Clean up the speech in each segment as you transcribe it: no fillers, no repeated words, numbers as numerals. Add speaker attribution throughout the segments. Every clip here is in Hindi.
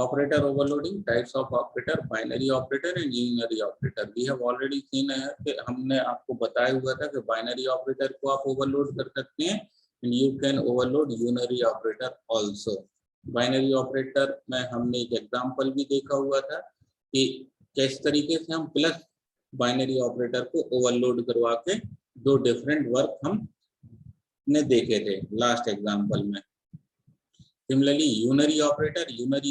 Speaker 1: Operator overloading, types of operator, binary operator and unary operator. We have already seen है कि हमने आपको बताया हुआ था कि binary operator को आप overload कर सकते हैं and you can overload unary operator also. Binary operator में हमने एक एग्जांपल भी देखा हुआ था कि किस तरीके से हम प्लस बाइनरी ऑपरेटर को ओवरलोड करवा के दो डिफरेंट वर्क हमने देखे थे लास्ट एग्जांपल में। सिमिलरली यूनरी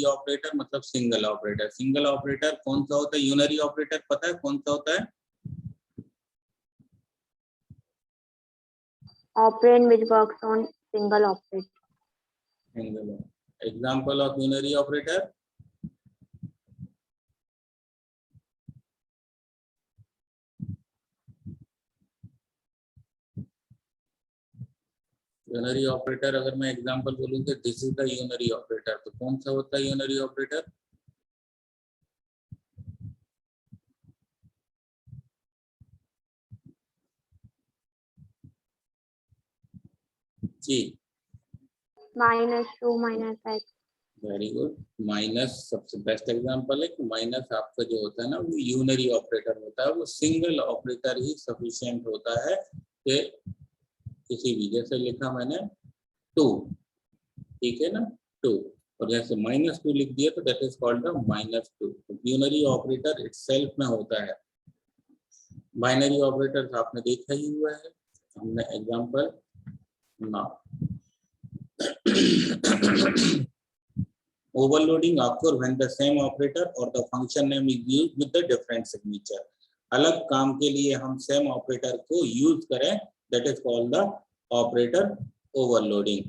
Speaker 1: ऑपरेटर मतलब सिंगल ऑपरेटर कौन सा होता है? यूनरी ऑपरेटर पता है कौन सा होता है?
Speaker 2: Operand which works on single operator.
Speaker 1: Example of unary operator. Unary operator अगर मैं एग्जांपल बोलूं तो this is the unary operator, तो कौन सा होता है यूनरी ऑपरेटर? जी
Speaker 2: -2 -x.
Speaker 1: Very good. माइनस सबसे बेस्ट एग्जांपल है कि माइनस आपका जो होता है ना वो यूनरी ऑपरेटर होता है, वो सिंगल ऑपरेटर ही सफिशिएंट होता है कि किसी भी, जैसे लिखा मैंने 2, ठीक है ना 2, और जैसे -2 लिख दिया तो that is called the -2। Unary operator itself में होता है। बाइनरी ऑपरेटर आपने देखा ही हुआ है, हमने एग्जांपल ना। Overloading occur when the same operator or the function name is used with the different signature. अलग काम के लिए हम सेम ऑपरेटर को यूज करें, that is called the operator overloading.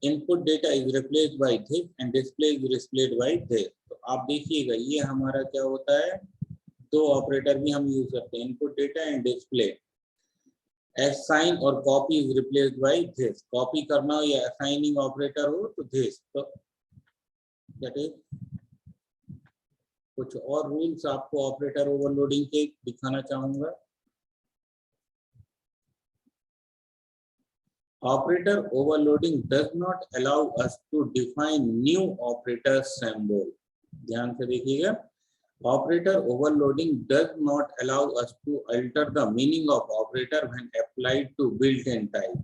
Speaker 1: Input data is replaced by this and display is displayed by this. तो आप देखिएगा ये हमारा क्या होता है, दो ऑपरेटर भी हम यूज करते हैं, input data and display. assign और copy is replaced by this. Copy करना हो या assigning ऑपरेटर हो तो this, तो that is कुछ और रूल्स आपको ऑपरेटर ओवरलोडिंग के दिखाना चाहूंगा। Operator overloading does not allow us to define new operator symbol. ध्यान से देखिएगा, operator overloading does not allow us to alter the meaning of operator when applied to built-in type.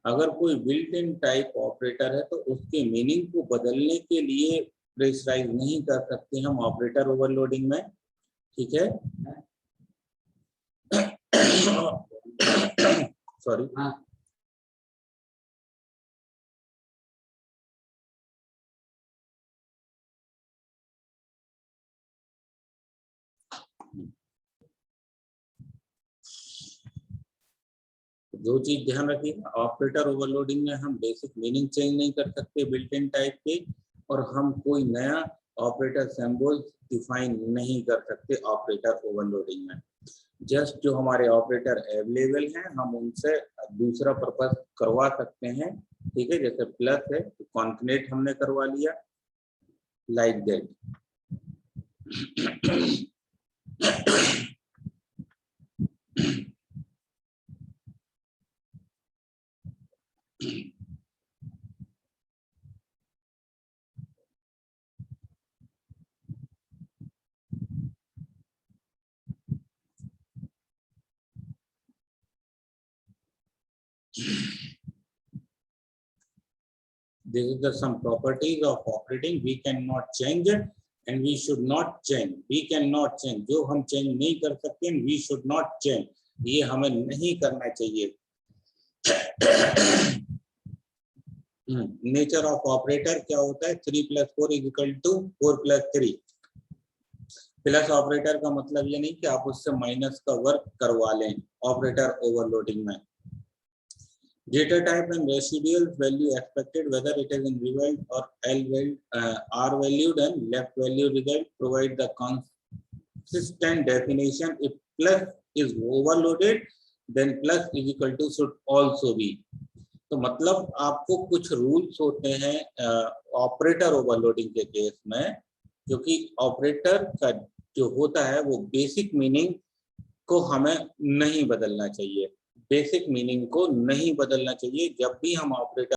Speaker 1: अगर कोई built-in type ऑपरेटर है तो उसके मीनिंग को बदलने के लिए प्रेशराइज नहीं कर सकते हम ऑपरेटर ओवरलोडिंग में, ठीक है। सॉरी, दो चीज ध्यान रखिएगा, ऑपरेटर ओवरलोडिंग में हम बेसिक मीनिंग चेंज नहीं कर सकते बिल्ट इन टाइप के, और हम कोई नया ऑपरेटर सिंबल डिफाइन नहीं कर सकते ऑपरेटर ओवरलोडिंग में। जस्ट जो हमारे ऑपरेटर अवेलेबल हैं हम उनसे दूसरा पर्पस करवा सकते हैं, ठीक है। जैसे प्लस है तो कॉन्कनेट हमने करवा लिया, like that. This is the some properties of operating we cannot change it and we should not change. We cannot change, जो हम चेंज नहीं कर सकते, we should not change, ये हमें नहीं करना चाहिए। नेचर ऑफ ऑपरेटर क्या होता है? 3 + 4 = 4 + 3। प्लस ऑपरेटर का मतलब ये नहीं कि आप उससे माइनस का वर्क करवा लें ऑपरेटर ओवरलोडिंग में। Data type and residual value expected, whether it is in real or R valued and left value result, provide the consistent definition. If plus is overloaded, then plus is equal to should also be. तो मतलब आपको कुछ रूल्स होते हैं ऑपरेटर ओवरलोडिंग के केस में, क्योंकि ऑपरेटर का जो होता है वो बेसिक मीनिंग को हमें नहीं बदलना चाहिए, बेसिक मीनिंग को नहीं बदलना चाहिए जब भी हम ऑपरेटर